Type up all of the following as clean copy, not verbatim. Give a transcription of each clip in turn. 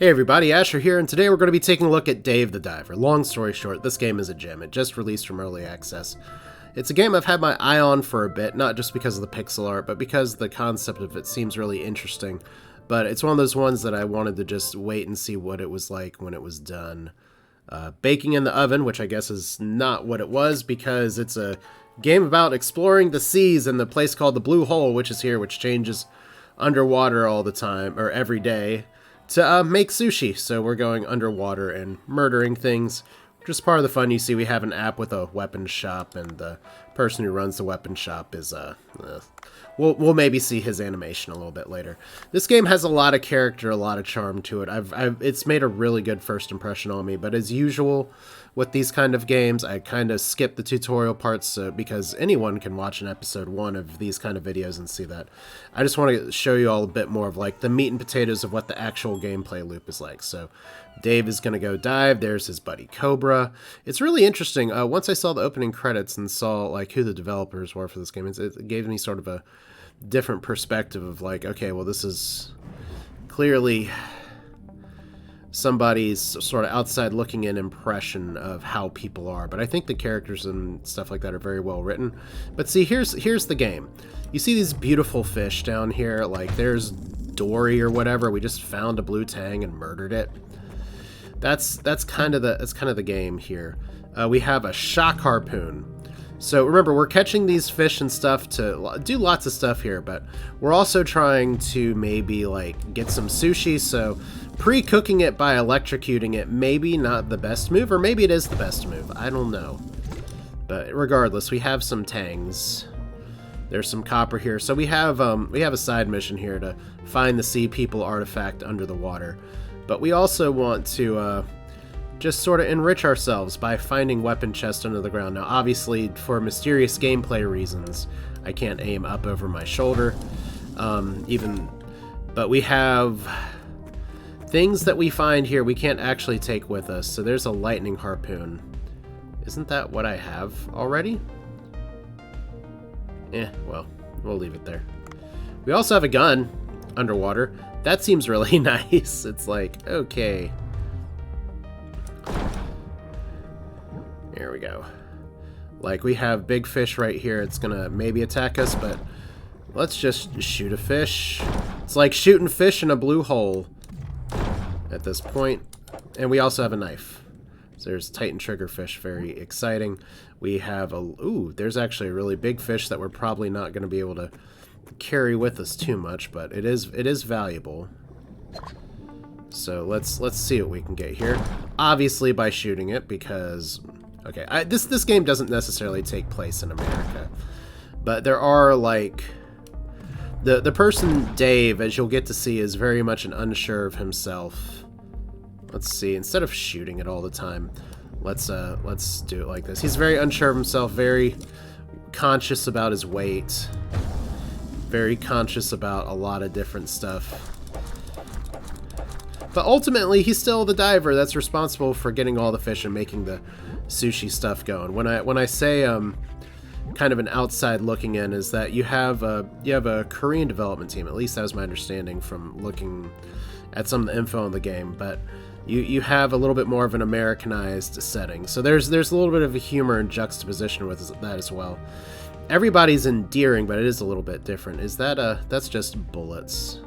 Hey everybody, Asher here, and today we're going to be taking a look at Dave the Diver. Long story short, this game is a gem. It just released from Early Access. It's a game I've had my eye on for a bit, not just because of the pixel art, but because the concept of it seems really interesting. But it's one of those ones that I wanted to just wait and see what it was like when it was done. Baking in the oven, which I guess is not what it was, because it's a game about exploring the seas and the place called the Blue Hole, which is here, which changes underwater all the time, or every day, to make sushi. So we're going underwater and murdering things. Just part of the fun. You see we have an app with a weapon shop, and the person who runs the weapon shop is we'll maybe see his animation a little bit later. This game has a lot of character, a lot of charm to it. It's made a really good first impression on me, but as usual with these kind of games, I kind of skip the tutorial parts because anyone can watch an episode 1 of these kind of videos and see that. I just want to show you all a bit more of like the meat and potatoes of what the actual gameplay loop is like. So Dave is going to go dive. There's his buddy Cobra. It's really interesting. Once I saw the opening credits and saw like who the developers were for this game, it gave me sort of a different perspective of like, okay, well, this is clearly somebody's sort of outside looking in impression of how people are. But I think the characters and stuff like that are very well written. But see, here's the game. You see these beautiful fish down here, like there's Dory or whatever. We just found a blue tang and murdered it. That's kind of the game here. We have a shock harpoon. So remember, we're catching these fish and stuff to do lots of stuff here, but we're also trying to maybe like get some sushi. So pre-cooking it by electrocuting it, maybe not the best move, or maybe it is the best move. I don't know. But regardless, we have some tangs. There's some copper here. So we have a side mission here to find the Sea People artifact under the water. But we also want to just sort of enrich ourselves by finding weapon chests under the ground. Now, obviously, for mysterious gameplay reasons, I can't aim up over my shoulder. But we have things that we find here we can't actually take with us. So there's a lightning harpoon. Isn't that what I have already? Well, we'll leave it there. We also have a gun underwater. That seems really nice. It's like, okay. There we go. Like, we have big fish right here. It's gonna maybe attack us, but let's just shoot a fish. It's like shooting fish in a blue hole at this point. And we also have a knife. So there's Titan triggerfish, very exciting. We have there's actually a really big fish that we're probably not going to be able to carry with us too much, but it is valuable. So let's see what we can get here. Obviously by shooting it, because okay, this game doesn't necessarily take place in America, but there are like the person Dave, as you'll get to see, is very much an unsure of himself. Let's see, instead of shooting it all the time, let's do it like this. He's very unsure of himself, very conscious about his weight, very conscious about a lot of different stuff. But ultimately, he's still the diver that's responsible for getting all the fish and making the sushi stuff going. When I say kind of an outside looking in, is that you have a Korean development team. At least that was my understanding from looking at some of the info on the game. But you have a little bit more of an Americanized setting. So there's a little bit of a humor and juxtaposition with that as well. Everybody's endearing, but it is a little bit different. Is that that's just bullets.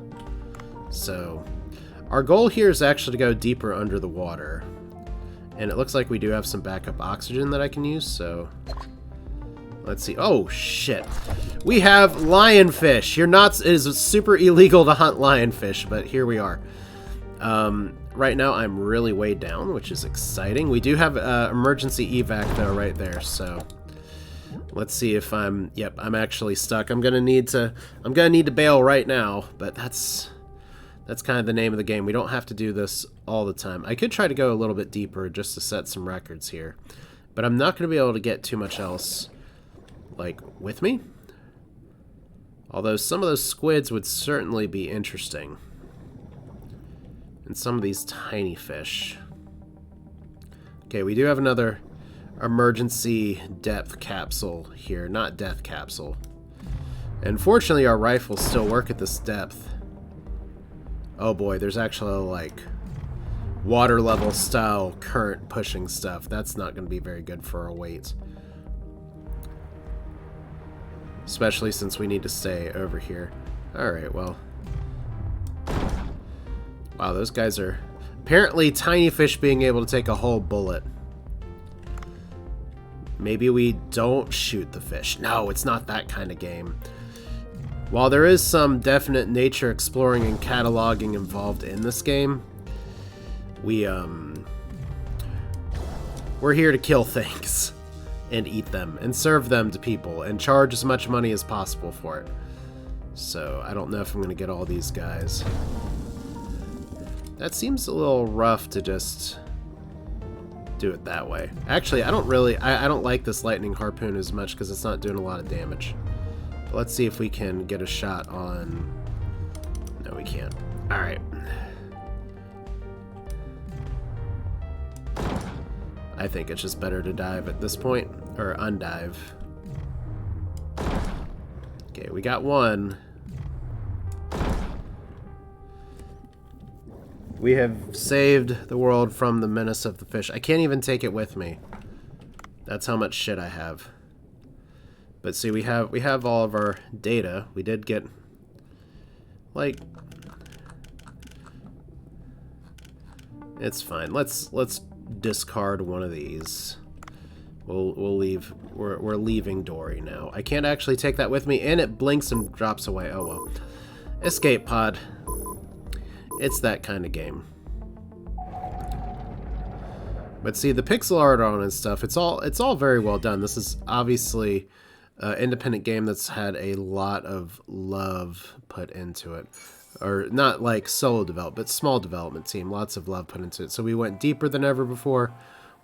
So our goal here is actually to go deeper under the water. And it looks like we do have some backup oxygen that I can use, so let's see. Oh, shit. We have lionfish. It is super illegal to hunt lionfish, but here we are. Right now I'm really way down, which is exciting. We do have emergency evac though right there, so let's see if I'm actually stuck. I'm gonna need to bail right now, but that's kind of the name of the game. We don't have to do this all the time. I could try to go a little bit deeper just to set some records here, but I'm not going to be able to get too much else, like, with me. Although some of those squids would certainly be interesting. And some of these tiny fish. Okay, we do have another emergency depth capsule here. Not death capsule. And fortunately, our rifles still work at this depth. Oh boy, there's actually like water level style current pushing stuff. That's not going to be very good for our weight. Especially since we need to stay over here. Alright, well. Wow, those guys are... Apparently, tiny fish being able to take a whole bullet. Maybe we don't shoot the fish. No, it's not that kind of game. While there is some definite nature exploring and cataloging involved in this game, we're here to kill things and eat them and serve them to people and charge as much money as possible for it. So I don't know if I'm going to get all these guys. That seems a little rough to just do it that way. Actually, I don't like this lightning harpoon as much because it's not doing a lot of damage. But let's see if we can get a shot on... No, we can't. Alright. I think it's just better to dive at this point, or undive. Okay, we got one. We have saved the world from the menace of the fish. I can't even take it with me. That's how much shit I have. But see, we have all of our data. We did get, like, it's fine. Let's discard one of these. We'll leave. We're leaving Dory now. I can't actually take that with me, and it blinks and drops away. Oh well. Escape pod. It's that kind of game. But see, the pixel art on and stuff, it's all very well done. This is obviously an independent game that's had a lot of love put into it. Or not like solo development, but small development team. Lots of love put into it. So we went deeper than ever before.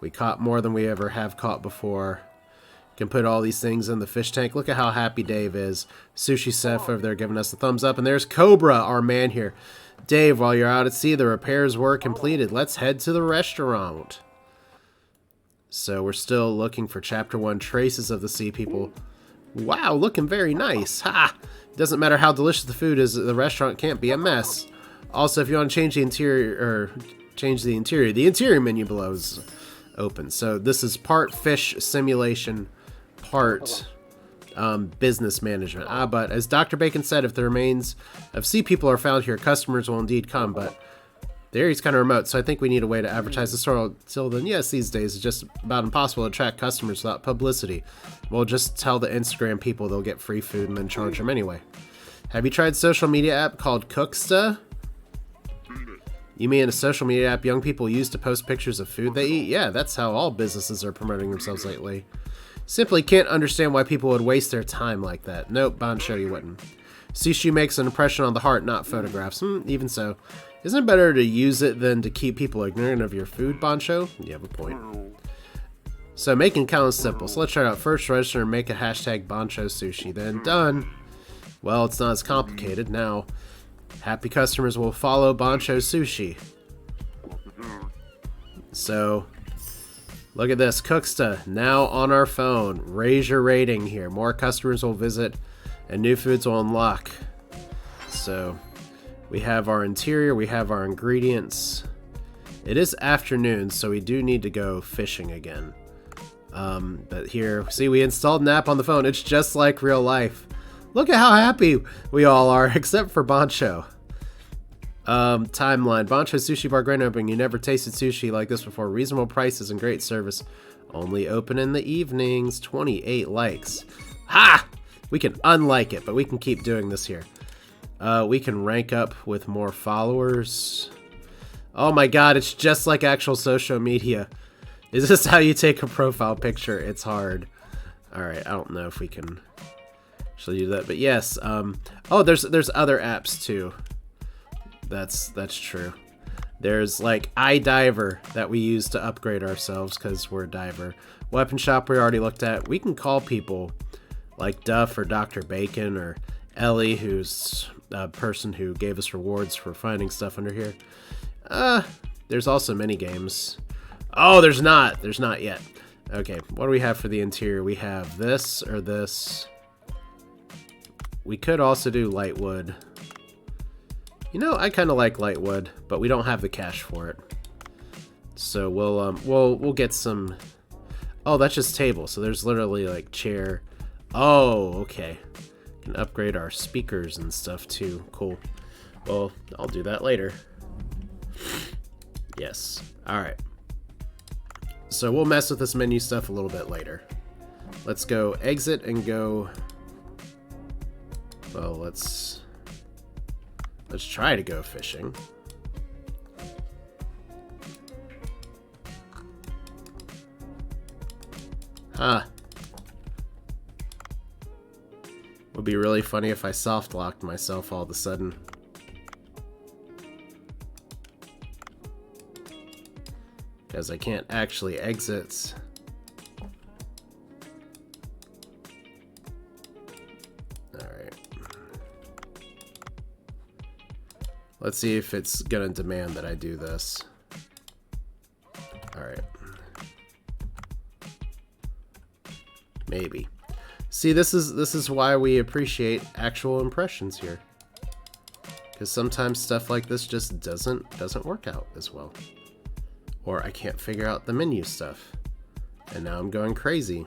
We caught more than we ever have caught before. Can put all these things in the fish tank. Look at how happy Dave is. Sushi Chef over there giving us the thumbs up. And there's Cobra, our man here. Dave, while you're out at sea, the repairs were completed. Let's head to the restaurant. So we're still looking for Chapter 1, Traces of the Sea People. Wow, looking very nice. Ha! Doesn't matter how delicious the food is, the restaurant can't be a mess. Also, if you want to change the interior, the interior menu below is open. So this is part fish simulation, part business management. But as Dr. Bacon said, if the remains of sea people are found here, customers will indeed come. But the area's kind of remote, so I think we need a way to advertise the store. Until then, yes, these days it's just about impossible to attract customers without publicity. We'll just tell the Instagram people they'll get free food and then charge them anyway. Have you tried a social media app called Cooksta? You mean a social media app young people use to post pictures of food they eat? Yeah, that's how all businesses are promoting themselves lately. Simply can't understand why people would waste their time like that. Nope, Bancho, you wouldn't. Sushi makes an impression on the heart, not photographs. Even so. Isn't it better to use it than to keep people ignorant of your food, Bancho? You have a point. So making count is simple. So let's try it out. First, register and make a hashtag Bancho Sushi. Then done. Well, it's not as complicated. Now, happy customers will follow Bancho Sushi. So, look at this. Cooksta, now on our phone. Raise your rating here. More customers will visit and new foods will unlock. So, we have our interior. We have our ingredients. It is afternoon, so we do need to go fishing again. But here, see, we installed an app on the phone. It's just like real life. Look at how happy we all are, except for Bancho. Timeline. Bancho Sushi Bar grand opening. You never tasted sushi like this before. Reasonable prices and great service. Only open in the evenings. 28 likes. Ha! We can unlike it, but we can keep doing this here. We can rank up with more followers. Oh my god, it's just like actual social media. Is this how you take a profile picture? It's hard. Alright, I don't know if we can actually do that, but yes. Oh, there's other apps too. That's true. There's like iDiver that we use to upgrade ourselves because we're a diver. Weapon shop we already looked at. We can call people like Duff or Dr. Bacon or Ellie, who's a person who gave us rewards for finding stuff under here. There's also mini games. Oh, there's not yet. Okay, what do we have for the interior? We have this or this. We could also do light wood. You know, I kind of like light wood, but we don't have the cash for it. So we'll get some. Oh, that's just table. So there's literally like chair. Oh, okay. Can upgrade our speakers and stuff too. Cool. Well, I'll do that later. Yes. All right. So we'll mess with this menu stuff a little bit later. Let's go exit and go. Well, let's try to go fishing. Huh. Would be really funny if I soft locked myself all of a sudden. Because I can't actually exit. Alright. Let's see if it's gonna demand that I do this. Alright. Maybe. See, this is why we appreciate actual impressions here. Because sometimes stuff like this just doesn't work out as well. Or I can't figure out the menu stuff. And now I'm going crazy.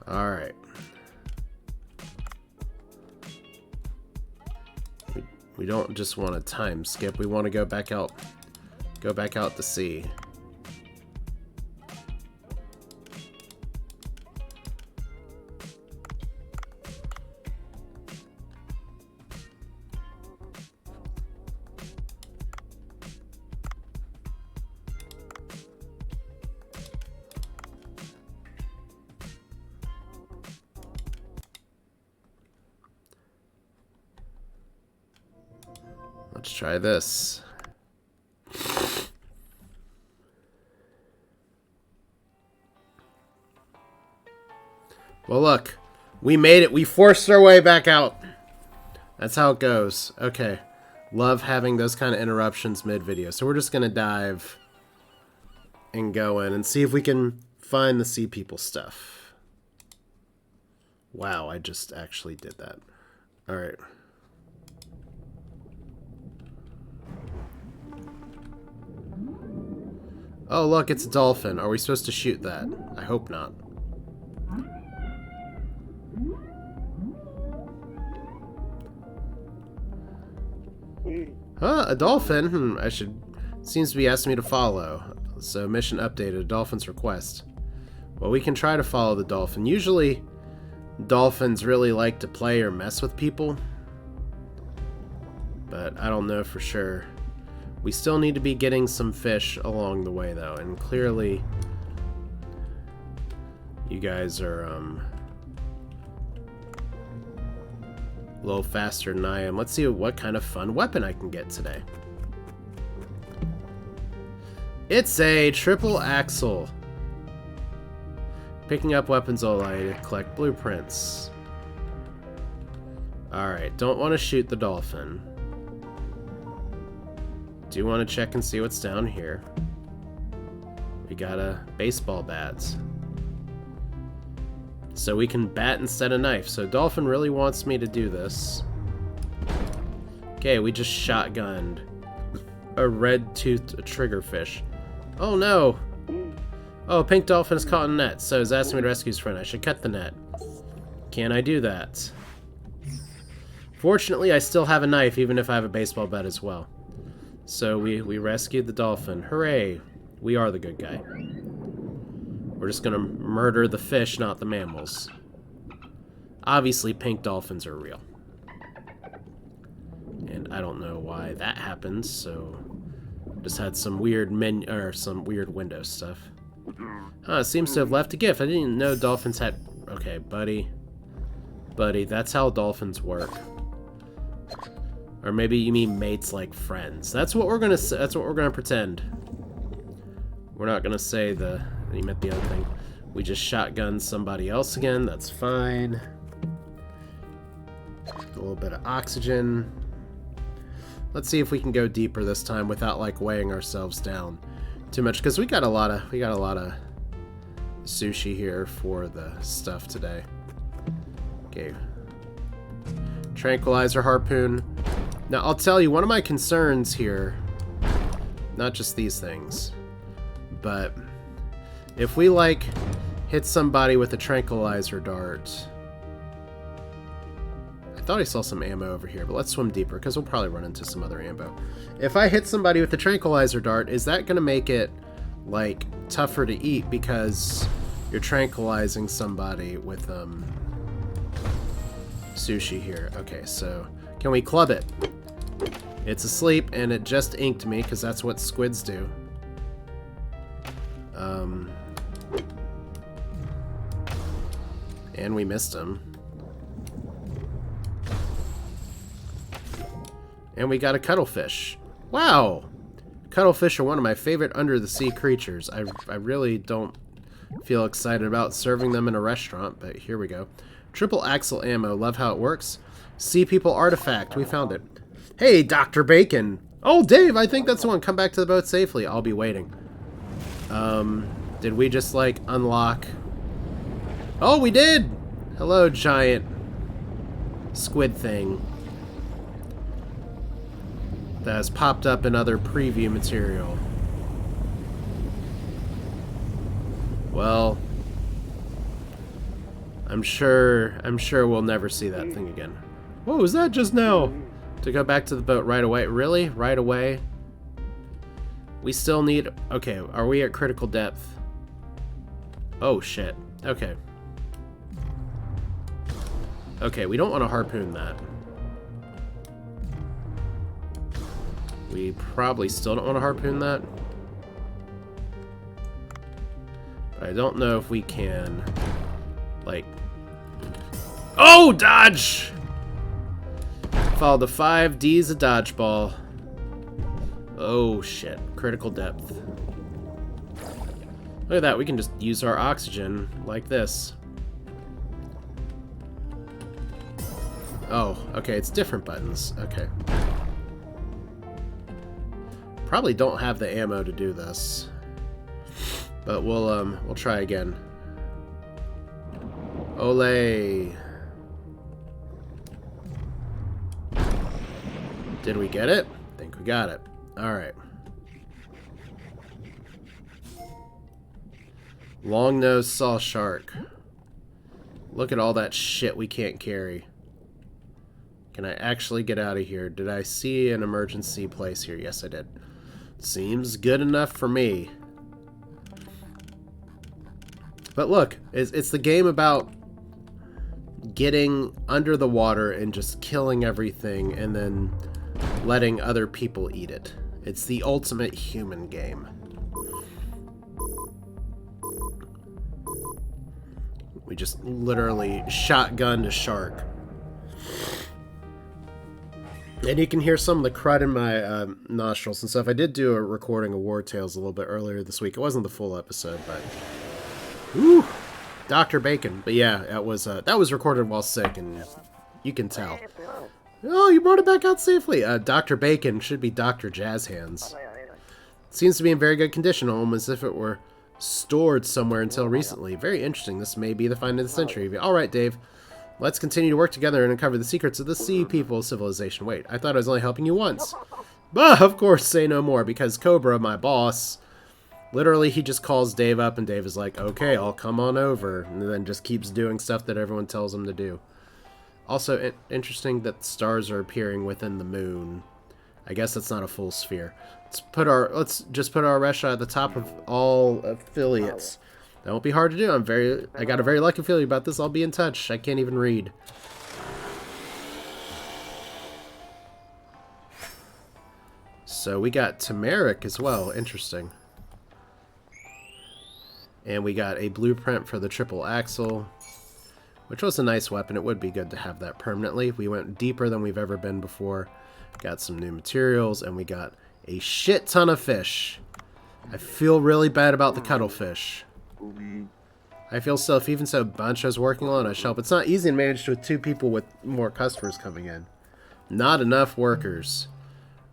Alright. We don't just want to time skip, we want to go back out to sea. Let's try this. Well, look. We made it. We forced our way back out. That's how it goes. Okay. Love having those kind of interruptions mid-video. So we're just going to dive and go in and see if we can find the sea people stuff. Wow, I just actually did that. All right. Oh, look, it's a dolphin. Are we supposed to shoot that? I hope not. Huh, a dolphin? I should... Seems to be asking me to follow. So, mission updated. A dolphin's request. Well, we can try to follow the dolphin. Usually, dolphins really like to play or mess with people. But I don't know for sure. We still need to be getting some fish along the way, though, and clearly you guys are a little faster than I am. Let's see what kind of fun weapon I can get today. It's a triple axle. Picking up weapons all I collect blueprints. Alright, don't want to shoot the dolphin. Do want to check and see what's down here. We got a baseball bat. So we can bat instead of knife. So Dolphin really wants me to do this. Okay, we just shotgunned a red-toothed triggerfish. Oh no! Oh, pink dolphin is caught in a net, so he's asking me to rescue his friend. I should cut the net. Can I do that? Fortunately, I still have a knife, even if I have a baseball bat as well. So we rescued the dolphin. Hooray! We are the good guy. We're just gonna murder the fish, not the mammals. Obviously, pink dolphins are real. And I don't know why that happens, so just had some weird some weird Windows stuff. Huh, seems to have left a gift. I didn't even know dolphins had... Okay, buddy. Buddy, that's how dolphins work. Or maybe you mean mates like friends. That's what we're gonna pretend. We're not gonna say you meant the other thing. We just shotgunned somebody else again. That's fine. A little bit of oxygen. Let's see if we can go deeper this time without like weighing ourselves down too much, because we got a lot of sushi here for the stuff today. Okay. Tranquilizer harpoon. Now I'll tell you, one of my concerns here not just these things. But if we, like, hit somebody with a tranquilizer dart... I thought I saw some ammo over here, but let's swim deeper, because we'll probably run into some other ammo. If I hit somebody with a tranquilizer dart, is that going to make it, like, tougher to eat because you're tranquilizing somebody with, sushi here? Okay, so can we club it? It's asleep, and it just inked me, because that's what squids do. And we missed him. And we got a cuttlefish. Wow! Cuttlefish are one of my favorite under-the-sea creatures. I really don't feel excited about serving them in a restaurant, but here we go. Triple axle ammo. Love how it works. Sea people artifact. We found it. Hey, Dr. Bacon! Oh, Dave, I think that's the one. Come back to the boat safely. I'll be waiting. Did we just, like, unlock... Oh, we did! Hello, giant squid thing that has popped up in other preview material. Well, I'm sure we'll never see that thing again. What was that just now? To go back to the boat right away? Really? Right away? We still need... Okay, are we at critical depth? Oh, shit. Okay. Okay, we don't want to harpoon that. We probably still don't want to harpoon that. But I don't know if we can... Like... Oh, dodge! Follow the 5 Ds of dodgeball. Oh, shit. Critical depth. Look at that. We can just use our oxygen like this. Oh, okay. It's different buttons. Okay. Probably don't have the ammo to do this. But we'll try again. Olay. Did we get it? I think we got it. Alright. Long-nosed saw shark. Look at all that shit we can't carry. Can I actually get out of here? Did I see an emergency place here? Yes, I did. Seems good enough for me. But look, it's the game about getting under the water and just killing everything and then letting other people eat it. It's the ultimate human game. We just literally shotgunned a shark. And you can hear some of the crud in my nostrils and stuff. I did do a recording of War Tales a little bit earlier this week. It wasn't the full episode, but... Whew! Dr. Bacon. But yeah, that was recorded while sick, and you can tell. Oh, you brought it back out safely. Dr. Bacon should be Dr. Jazz Hands. Seems to be in very good condition, almost as if it were stored somewhere until recently. Very interesting. This may be the find of the century. All right, Dave. Let's continue to work together and uncover the secrets of the Sea People civilization. Wait, I thought I was only helping you once. But, of course, say no more, because Cobra, my boss, literally he just calls Dave up, and Dave is like, okay, I'll come on over, and then just keeps doing stuff that everyone tells him to do. Also, interesting that stars are appearing within the moon. I guess that's not a full sphere. Let's just put our restaurant at the top of all affiliates. That won't be hard to do. I got a very lucky feeling about this. I'll be in touch. I can't even read. So we got turmeric as well. Interesting. And we got a blueprint for the triple axle, which was a nice weapon. It would be good to have that permanently. We went deeper than we've ever been before. Got some new materials, and we got a shit ton of fish. I feel really bad about the cuttlefish. I feel so, if even so, Bancho's working on a shelf. It's not easy to manage with 2 people with more customers coming in. Not enough workers.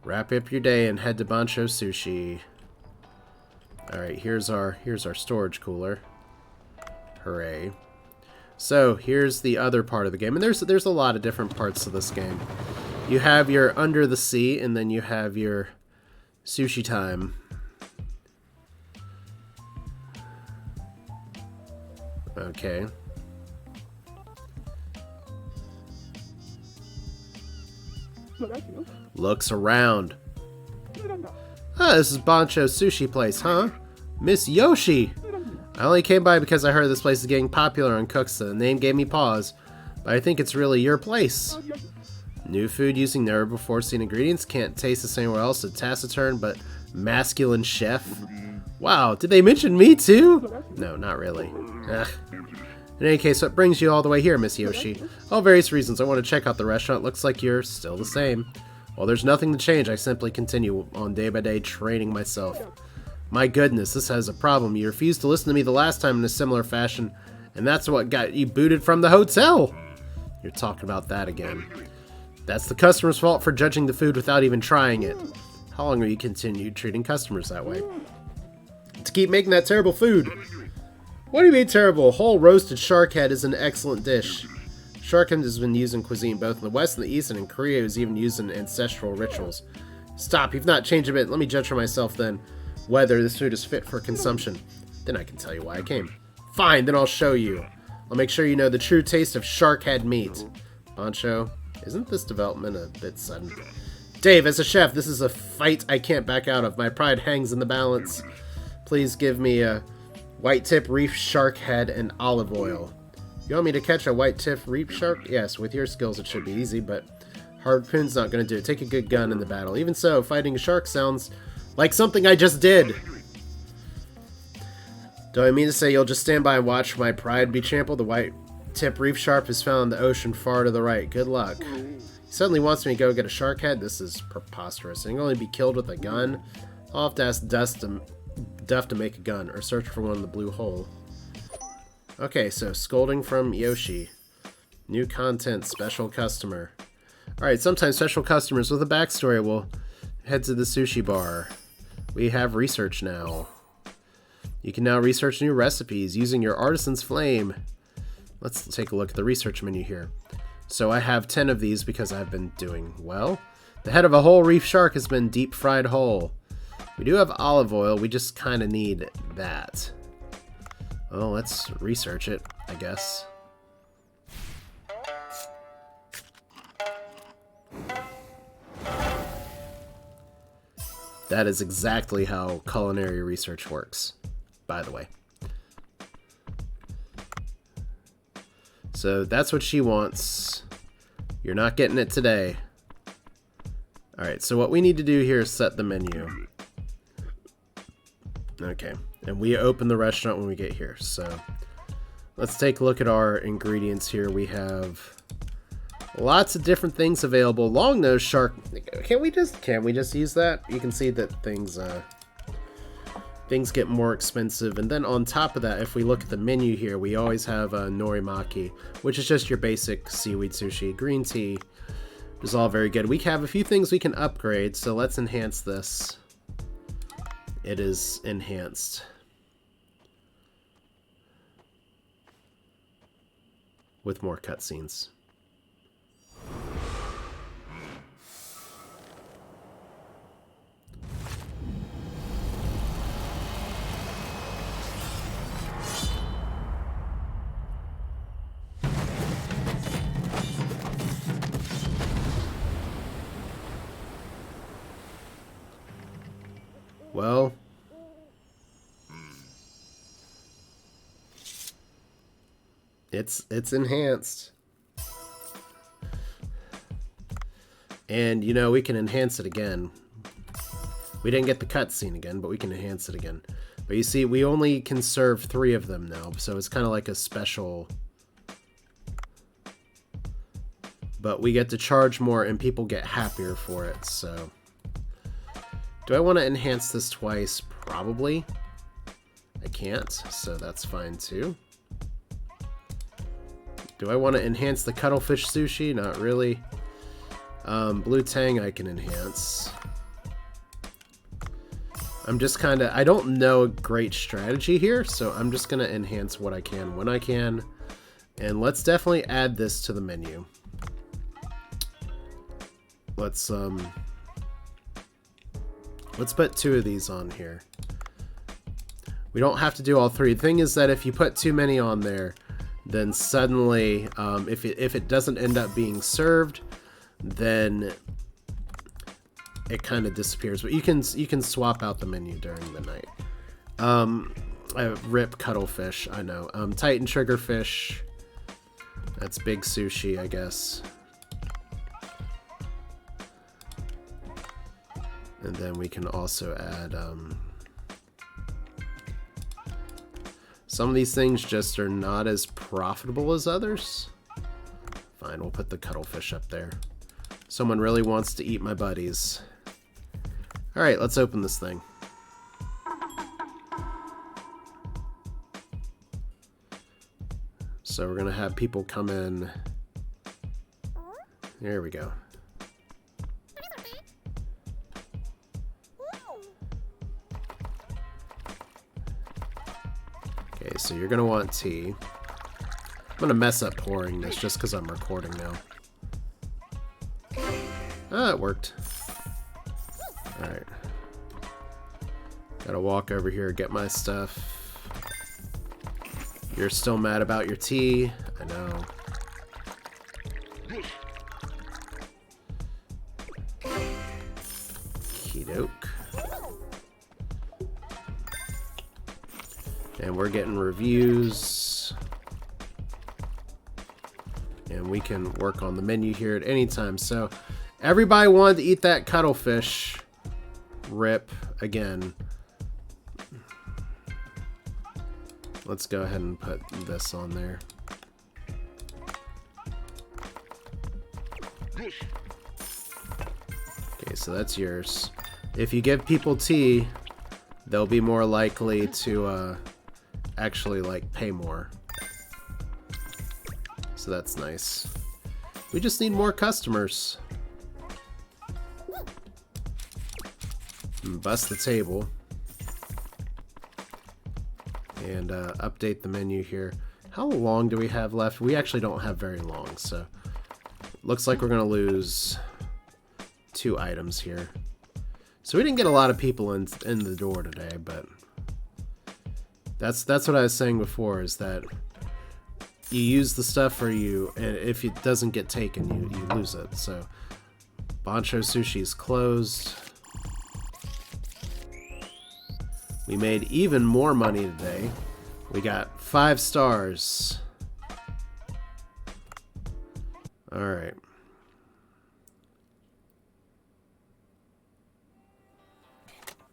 Wrap up your day and head to Bancho Sushi. Alright, here's our storage cooler. Hooray. So, here's the other part of the game. And there's a lot of different parts of this game. You have your under the sea, and then you have your Sushi time. Okay. Looks around. Ah, this is Bancho's sushi place, huh? Miss Yoshi! I only came by because I heard this place is getting popular on Cooks. The name gave me pause, but I think it's really your place. New food using never before seen ingredients, can't taste this anywhere else, a taciturn but masculine chef. Wow, did they mention me too? No, not really. Ugh. In any case, what brings you all the way here, Miss Yoshi? All various reasons. I want to check out the restaurant. Looks like you're still the same. Well, there's nothing to change. I simply continue on day by day training myself. My goodness, this has a problem. You refused to listen to me the last time in a similar fashion, and that's what got you booted from the hotel. You're talking about that again. That's the customer's fault for judging the food without even trying it. How long will you continue treating customers that way? To keep making that terrible food. What do you mean terrible? Whole roasted shark head is an excellent dish. Shark head has been used in cuisine both in the West and the East, and in Korea it was even used in ancestral rituals. Stop, you've not changed a bit. Let me judge for myself then whether this food is fit for consumption. Then I can tell you why I came. Fine, then I'll show you. I'll make sure you know the true taste of shark head meat. Bancho, isn't this development a bit sudden? Dave, as a chef, this is a fight I can't back out of. My pride hangs in the balance. Please give me a white tip reef shark head and olive oil. You want me to catch a white tip reef shark? Yes, with your skills it should be easy, but harpoon's not going to do it. Take a good gun in the battle. Even so, fighting a shark sounds like something I just did. Do I mean to say you'll just stand by and watch my pride be trampled? The white tip reef shark is found in the ocean far to the right. Good luck. He suddenly wants me to go get a shark head? This is preposterous. I can only be killed with a gun? I'll have to ask Duff to make a gun, or search for one in the blue hole. Okay, so scolding from Yoshi. New content, special customer. Alright, sometimes special customers with a backstory will head to the sushi bar. We have research now. You can now research new recipes using your artisan's flame. Let's take a look at the research menu here. So I have 10 of these because I've been doing well. The head of a whole reef shark has been deep fried whole. We do have olive oil, we just kind of need that. Well, let's research it, I guess. That is exactly how culinary research works, by the way. So that's what she wants. You're not getting it today. Alright, so what we need to do here is set the menu. Okay, and we open the restaurant when we get here, so let's take a look at our ingredients here. We have lots of different things available. Long-nosed shark. Can we just use that? You can see that things get more expensive. And then on top of that, if we look at the menu here, we always have norimaki, which is just your basic seaweed sushi. Green tea is all very good. We have a few things we can upgrade, so let's enhance this. It is enhanced with more cutscenes. Well, it's enhanced. And, you know, we can enhance it again. We didn't get the cutscene again, but we can enhance it again. But you see, we only can serve 3 of them now, so it's kind of like a special. But we get to charge more, and people get happier for it, so. Do I want to enhance this twice? Probably. I can't, so that's fine too. Do I want to enhance the cuttlefish sushi? Not really. Blue tang I can enhance. I'm just kind of... I don't know a great strategy here, so I'm just going to enhance what I can when I can. And let's definitely add this to the menu. Let's Let's put 2 of these on here. We don't have to do all 3. The thing is that if you put too many on there, then suddenly, if it doesn't end up being served, then it kind of disappears. But you can swap out the menu during the night. Rip cuttlefish, I know. Titan triggerfish. That's big sushi, I guess. And then we can also add some of these things just are not as profitable as others. Fine, we'll put the cuttlefish up there. Someone really wants to eat my buddies. Alright, let's open this thing. So we're gonna have people come in. There we go. Okay, so you're gonna want tea. I'm gonna mess up pouring this just because I'm recording now. Ah, it worked. Alright. Gotta walk over here, get my stuff. You're still mad about your tea. I know. Okey-doke. And we're getting reviews. And we can work on the menu here at any time. So, everybody wanted to eat that cuttlefish. Rip again. Let's go ahead and put this on there. Okay, so that's yours. If you give people tea, they'll be more likely to actually like pay more. So that's nice. We just need more customers. And bust the table. And update the menu here. How long do we have left? We actually don't have very long, so looks like we're gonna lose 2 items here. So we didn't get a lot of people in the door today, but that's what I was saying before, is that you use the stuff for you, and if it doesn't get taken, you lose it. So Bancho Sushi is closed. We made even more money today. We got 5 stars. Alright.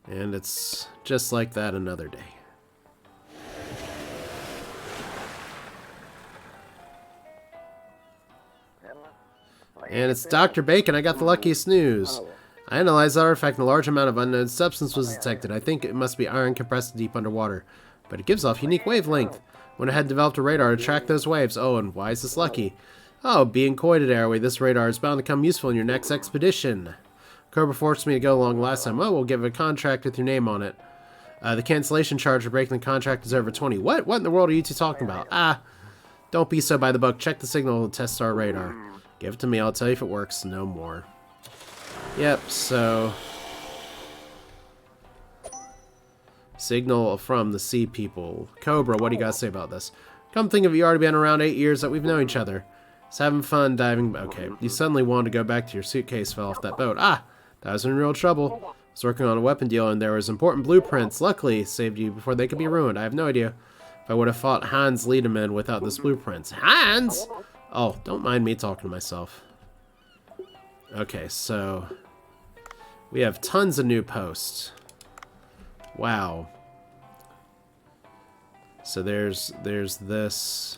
And it's just like that another day. And it's Dr. Bacon. I got the luckiest news. I analyzed the artifact and a large amount of unknown substance was detected. I think it must be iron compressed deep underwater. But it gives off unique wavelength. When I had developed a radar to track those waves. Oh, and why is this lucky? Oh, being coited airway, this radar is bound to come useful in your next expedition. Cobra forced me to go along last time. Oh, we'll give a contract with your name on it. The cancellation charge for breaking the contract is over 20. What? What in the world are you two talking about? Ah, don't be so by the book. Check the signal and test our radar. Give it to me. I'll tell you if it works. No more. Yep, so signal from the sea people. Cobra, what do you guys say about this? Come think of it, you already been around 8 years that we've known each other. Just having fun diving. Okay, you suddenly wanted to go back to your suitcase, fell off that boat. Ah, that was in real trouble. I was working on a weapon deal and there was important blueprints. Luckily, saved you before they could be ruined. I have no idea if I would have fought Hans Liederman without this blueprints. Hans? Oh, don't mind me talking to myself. Okay, so we have tons of new posts. Wow. So there's this.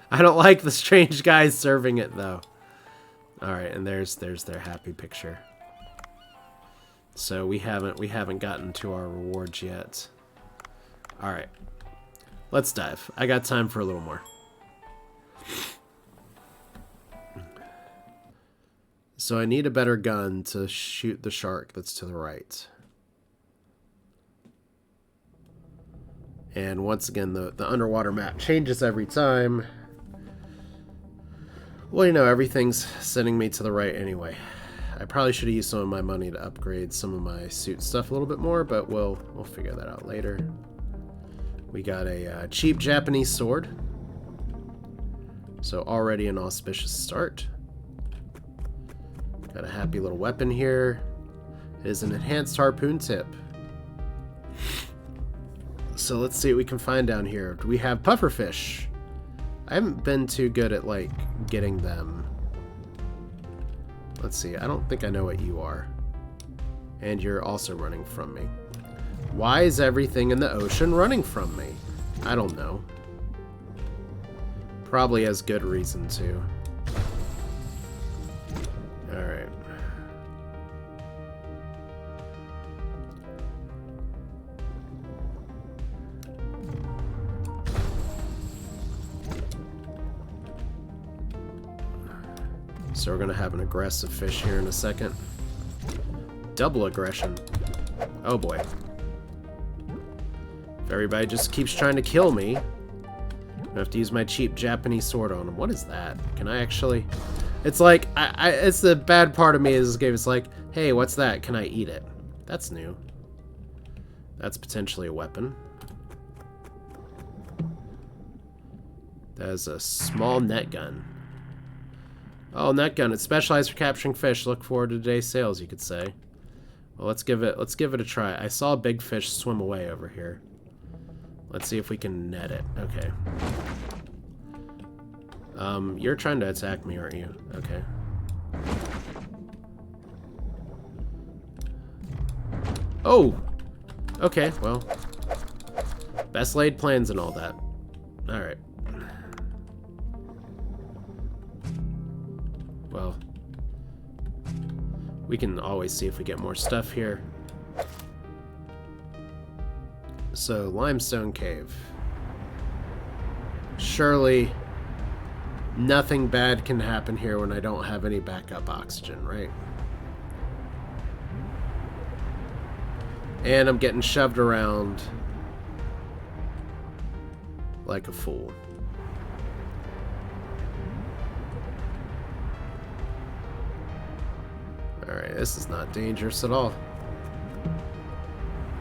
I don't like the strange guys serving it though. All right, and there's their happy picture. So we haven't gotten to our rewards yet. All right, let's dive. I got time for a little more. So I need a better gun to shoot the shark that's to the right. And once again, the underwater map changes every time. Well, you know, everything's sending me to the right anyway. I probably should have used some of my money to upgrade some of my suit stuff a little bit more, but we'll figure that out later. We got a cheap Japanese sword. So already an auspicious start. Got a happy little weapon here. It is an enhanced harpoon tip. So let's see what we can find down here. Do we have pufferfish? I haven't been too good at, like, getting them. Let's see. I don't think I know what you are. And you're also running from me. Why is everything in the ocean running from me? I don't know. Probably has good reason to. Alright. So we're gonna have an aggressive fish here in a second. Double aggression. Oh boy. If everybody just keeps trying to kill me, I have to use my cheap Japanese sword on him. What is that? Can I actually... It's like, it's the bad part of me is this game. It's like, hey, what's that? Can I eat it? That's new. That's potentially a weapon. That is a small net gun. Oh, net gun. It's specialized for capturing fish. Look forward to today's sales, you could say. Well, let's give it a try. I saw a big fish swim away over here. Let's see if we can net it. Okay. You're trying to attack me, aren't you? Okay. Oh! Okay, well. Best laid plans and all that. Alright. Well. We can always see if we get more stuff here. So, limestone cave. Surely nothing bad can happen here when I don't have any backup oxygen, right? And I'm getting shoved around like a fool. Alright, this is not dangerous at all.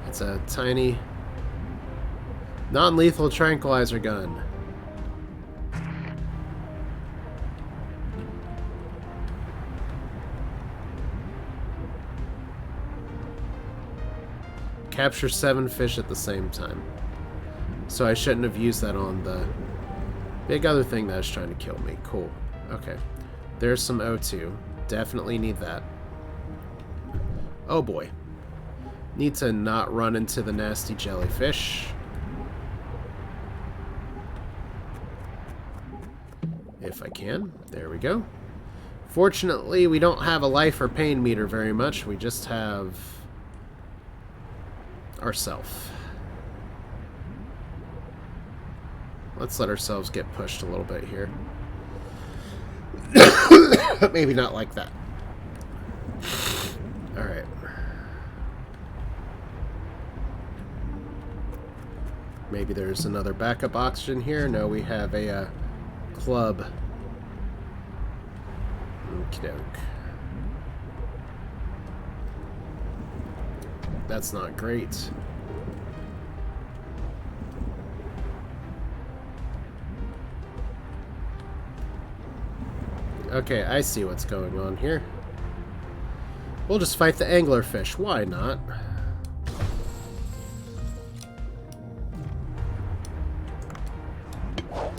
It's a tiny non-lethal tranquilizer gun. Capture 7 fish at the same time. So I shouldn't have used that on the big other thing that was trying to kill me. Cool. Okay. There's some O2. Definitely need that. Oh boy. Need to not run into the nasty jellyfish. If I can. There we go. Fortunately, we don't have a life or pain meter very much. We just have ourselves. Let's let ourselves get pushed a little bit here. But maybe not like that. Alright. Maybe there's another backup oxygen here. No, we have a club. Okie doke. That's not great. Okay, I see what's going on here. We'll just fight the anglerfish. Why not?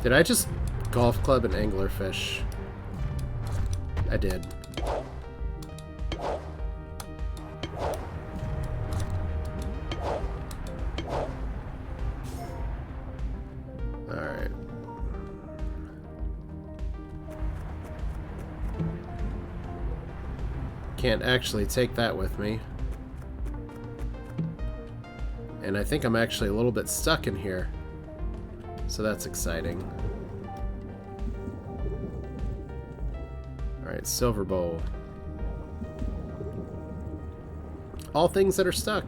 Did I just golf club an anglerfish? I did. Alright. Can't actually take that with me. And I think I'm actually a little bit stuck in here. So that's exciting. Alright, silver bowl. All things that are stuck.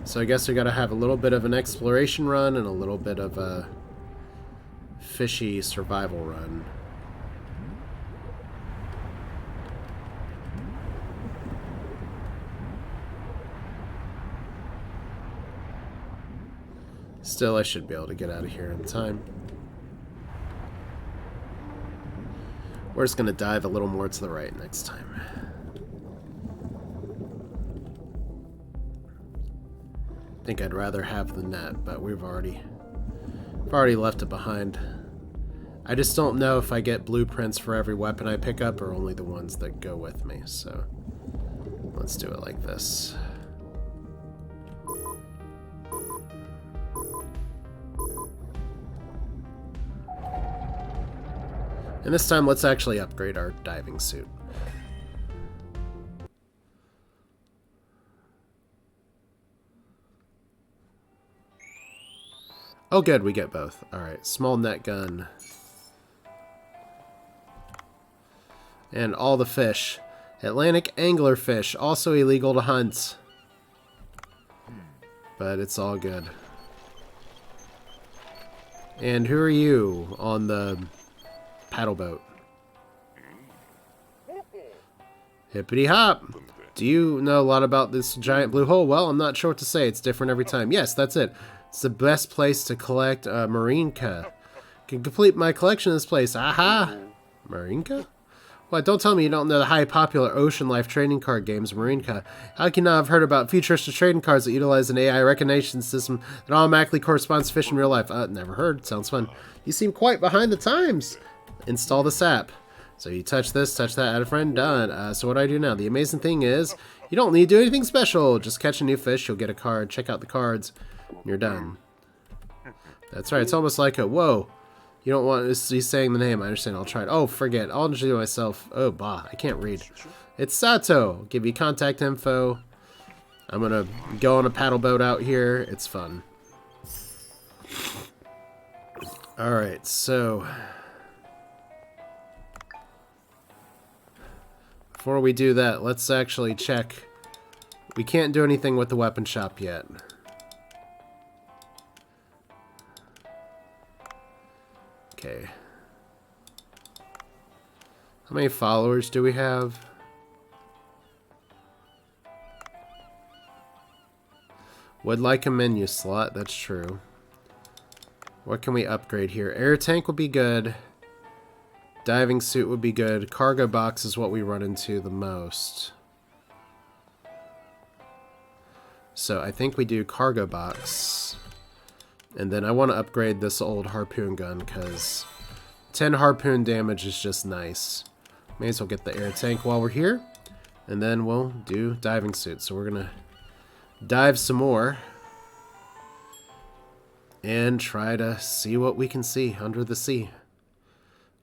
So I guess we gotta have a little bit of an exploration run and a little bit of a fishy survival run. Still, I should be able to get out of here in time. We're just gonna dive a little more to the right next time. I think I'd rather have the net, but we've already left it behind. I just don't know if I get blueprints for every weapon I pick up or only the ones that go with me, so let's do it like this. And this time, let's actually upgrade our diving suit. Oh good, we get both. Alright, small net gun. And all the fish. Atlantic anglerfish, also illegal to hunt. But it's all good. And who are you on the paddle boat? Hippity hop! Do you know a lot about this giant blue hole? Well, I'm not sure what to say. It's different every time. Yes, that's it. It's the best place to collect Marinka. Can complete my collection of this place. Aha! Marinka? What, don't tell me you don't know the highly popular Ocean Life trading card games, Marinka. How can you not have heard about futuristic trading cards that utilize an AI recognition system that automatically corresponds to fish in real life? Never heard. Sounds fun. You seem quite behind the times. Install this app. So you touch this, touch that, add a friend, done. So what do I do now? The amazing thing is, you don't need to do anything special. Just catch a new fish, you'll get a card, check out the cards, and you're done. That's right, it's almost like a, whoa. You don't want, he's saying the name, I understand, I'll try it. Oh, forget, I'll introduce myself. Oh, bah, I can't read. It's Sato. I'll give you contact info. I'm gonna go on a paddle boat out here. It's fun. Alright, so before we do that, let's actually check. We can't do anything with the weapon shop yet. Okay. How many followers do we have? Would like a menu slot, that's true. What can we upgrade here? Air tank would be good. Diving suit would be good. Cargo box is what we run into the most. So I think we do cargo box. And then I want to upgrade this old harpoon gun because 10 harpoon damage is just nice. May as well get the air tank while we're here. And then we'll do diving suit. So we're going to dive some more. And try to see what we can see under the sea.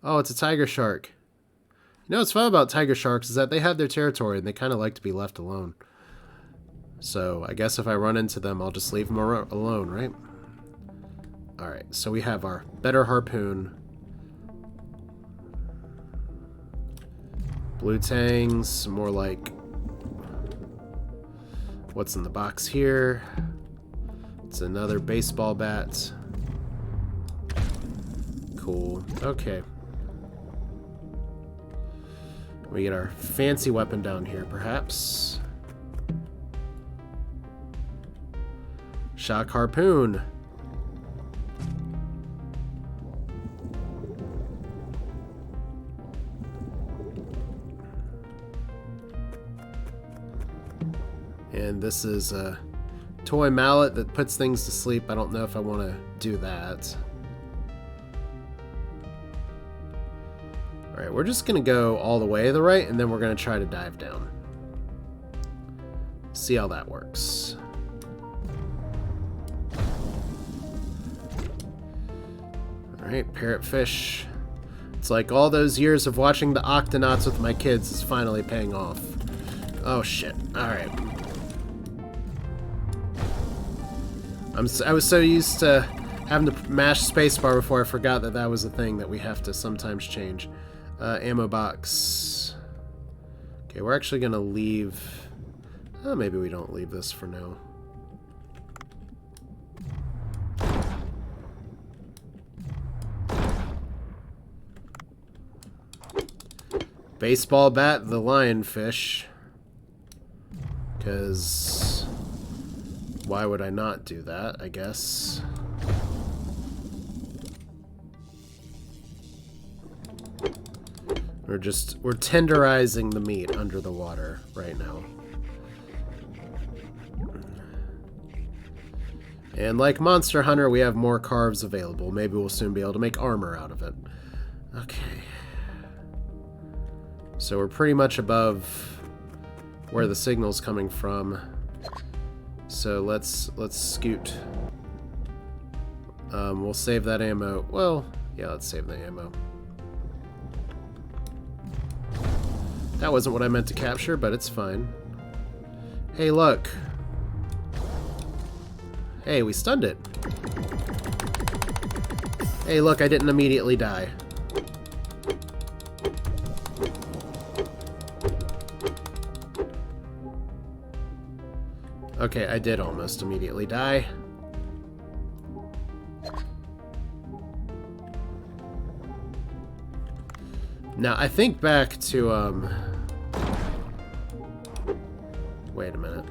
Oh, it's a tiger shark. You know what's fun about tiger sharks is that they have their territory and they kind of like to be left alone. So I guess if I run into them, I'll just leave them alone, right? Alright, so we have our better harpoon. Blue tangs, more like what's in the box here. It's another baseball bat. Cool. Okay. We get our fancy weapon down here, perhaps. Shock harpoon. And this is a toy mallet that puts things to sleep. I don't know if I want to do that. Alright, we're just going to go all the way to the right, and then we're going to try to dive down. See how that works. Alright, parrotfish. It's like all those years of watching the Octonauts with my kids is finally paying off. Oh shit. Alright. I was so used to having to mash spacebar before I forgot that that was a thing that we have to sometimes change. Ammo box. Okay, we're actually gonna leave. Oh, maybe we don't leave this for now. Baseball bat the lionfish. Because why would I not do that, I guess? We're tenderizing the meat under the water right now. And like Monster Hunter, we have more carves available. Maybe we'll soon be able to make armor out of it. Okay. So we're pretty much above where the signal's coming from. So let's scoot. We'll save that ammo. Well, yeah, let's save the ammo. That wasn't what I meant to capture, but it's fine. Hey, look. Hey, we stunned it. Hey, look, I didn't immediately die. Okay, I did almost immediately die. Now, I think back to, wait a minute.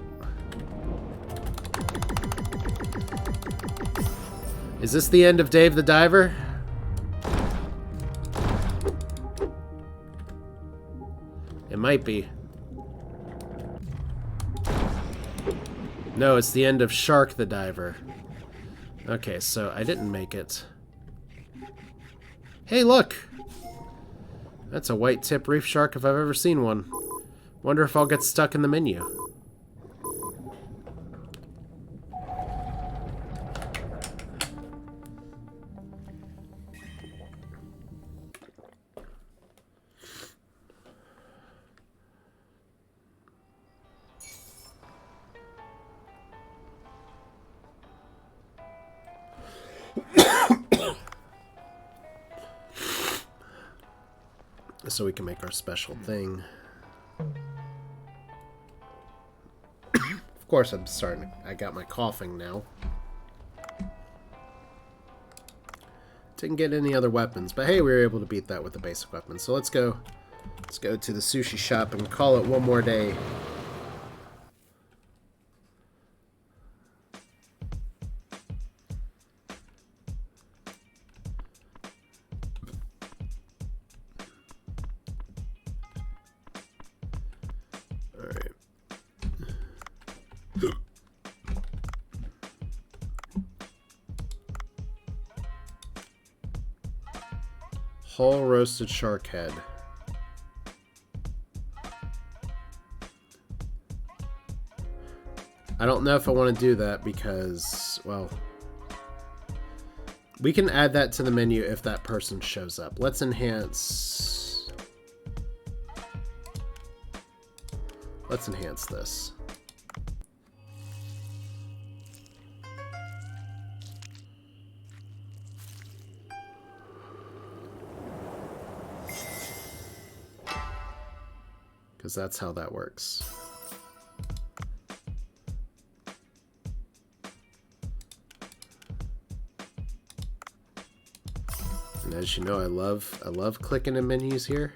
Is this the end of Dave the Diver? It might be. No, it's the end of Shark the Diver. Okay, so I didn't make it. Hey, look! That's a white tip reef shark if I've ever seen one. Wonder if I'll get stuck in the menu. So we can make our special thing. Of course, I got my coughing now. Didn't get any other weapons, but hey, we were able to beat that with the basic weapons. So let's go to the sushi shop and call it one more day. Whole roasted shark head. I don't know if I want to do that because, well, we can add that to the menu if that person shows up. Let's enhance. Let's enhance this. Because that's how that works. And as you know, I love clicking in menus here.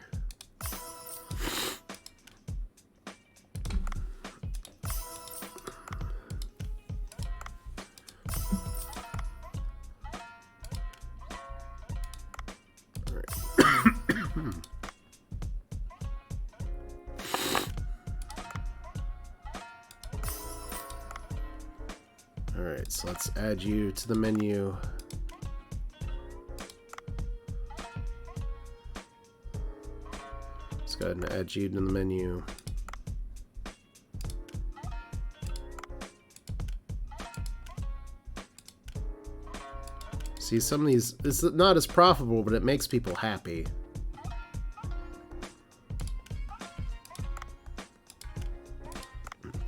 Alright, so let's add you to the menu. Let's go ahead and add you to the menu. See, some of these, it's not as profitable, but it makes people happy.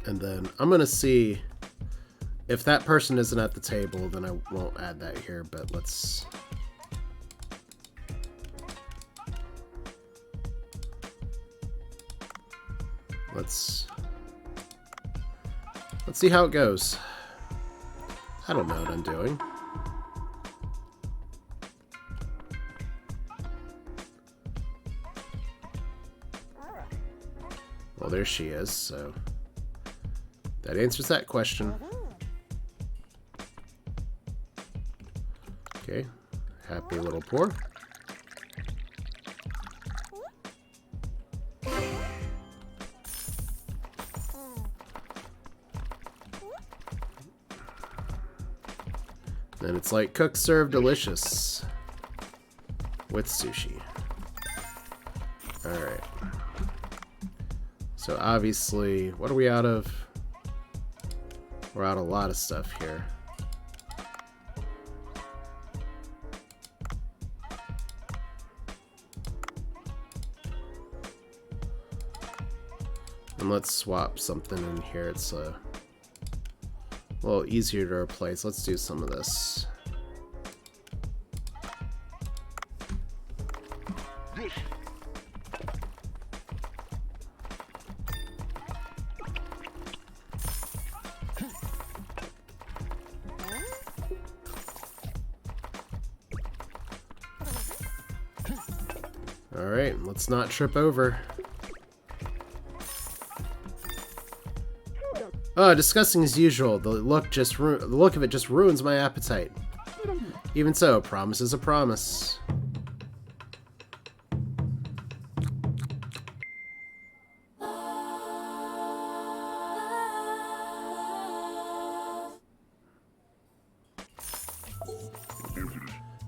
And then I'm going to see if that person isn't at the table, then I won't add that here, but let's see how it goes. I don't know what I'm doing. Well, there she is, so that answers that question. Okay, happy little pour. Then it's like cook, serve, delicious with sushi. Alright. So obviously, what are we out of? We're out of a lot of stuff here. And let's swap something in here. It's a little easier to replace. Let's do some of this. Alright, let's not trip over. Oh, disgusting as usual. The look of it just ruins my appetite. Even so, a promise is a promise.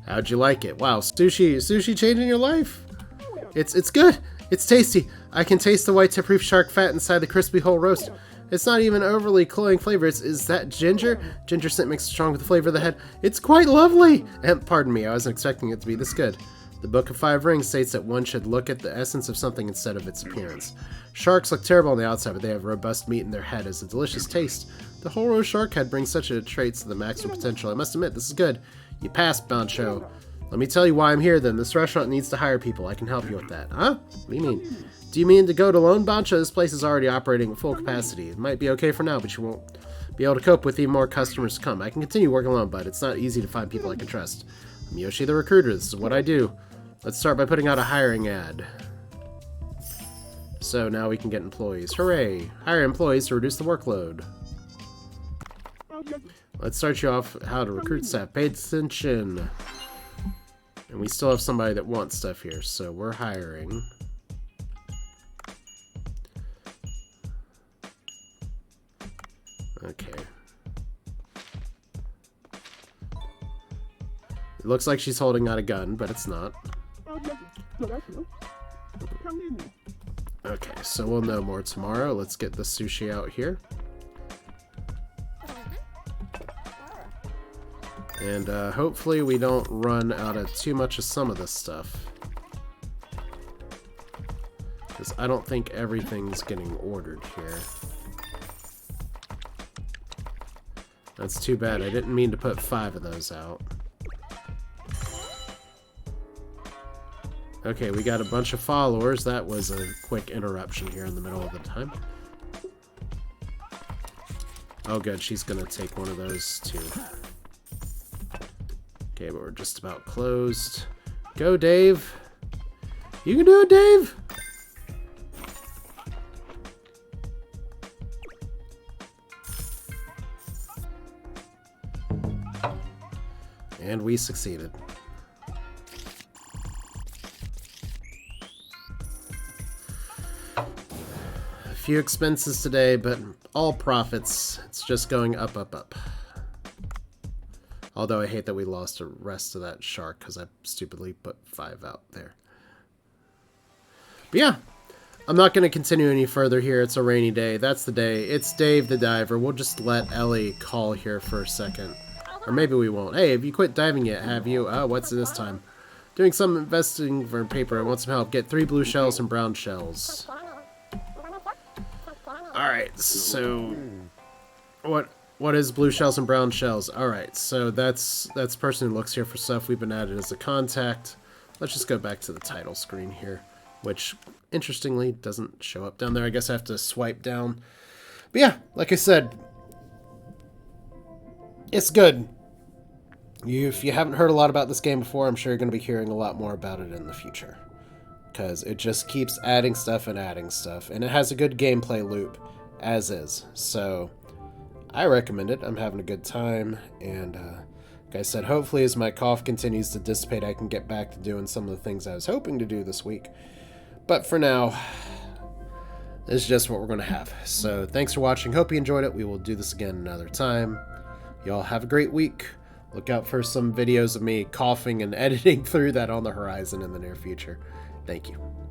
How'd you like it? Wow, sushi changing your life? It's good. It's tasty. I can taste the white tip-proof shark fat inside the crispy whole roast. It's not even overly cloying flavor. Is that ginger? Ginger scent mixed strong with the flavor of the head. It's quite lovely! Pardon me, I wasn't expecting it to be this good. The Book of Five Rings states that one should look at the essence of something instead of its appearance. Sharks look terrible on the outside, but they have robust meat in their head as a delicious taste. The whole roast shark head brings such a traits to the maximum potential. I must admit, this is good. You passed, Bancho. Let me tell you why I'm here then. This restaurant needs to hire people. I can help you with that. Huh? What do you mean? Do you mean to go it alone, Bancho? This place is already operating at full capacity. It might be okay for now, but you won't be able to cope with even more customers to come. I can continue working alone, but it's not easy to find people I can trust. I'm Yoshi the recruiter. This is what I do. Let's start by putting out a hiring ad. So now we can get employees. Hooray! Hire employees to reduce the workload. Let's start you off how to recruit staff. Pay attention. And we still have somebody that wants stuff here, so we're hiring. Okay. It looks like she's holding out a gun, but it's not. Okay, so we'll know more tomorrow. Let's get the sushi out here. And hopefully we don't run out of too much of some of this stuff. Because I don't think everything's getting ordered here. That's too bad. I didn't mean to put 5 of those out. Okay, we got a bunch of followers. That was a quick interruption here in the middle of the time. Oh good, she's gonna take one of those too. Okay, but we're just about closed. Go, Dave! You can do it, Dave! And we succeeded. A few expenses today, but all profits. It's just going up, up, up. Although I hate that we lost the rest of that shark because I stupidly put 5 out there. But yeah, I'm not going to continue any further here. It's a rainy day. That's the day. It's Dave the diver. We'll just let Ellie call here for a second. Or maybe we won't. Hey, have you quit diving yet, have you? Oh, what's this time? Doing some investing for paper. I want some help. Get 3 blue shells and brown shells. Alright, so... What is blue shells and brown shells? Alright, so that's the person who looks here for stuff. We've been added as a contact. Let's just go back to the title screen here, which, interestingly, doesn't show up down there. I guess I have to swipe down. But yeah, like I said, it's good. If you haven't heard a lot about this game before, I'm sure you're going to be hearing a lot more about it in the future. because it just keeps adding stuff, and it has a good gameplay loop as is. So I recommend it. I'm having a good time, and like I said, hopefully as my cough continues to dissipate, I can get back to doing some of the things I was hoping to do this week. But for now, this is just what we're going to have. So thanks for watching. Hope you enjoyed it. We will do this again another time. Y'all have a great week. Look out for some videos of me coughing and editing through that on the horizon in the near future. Thank you.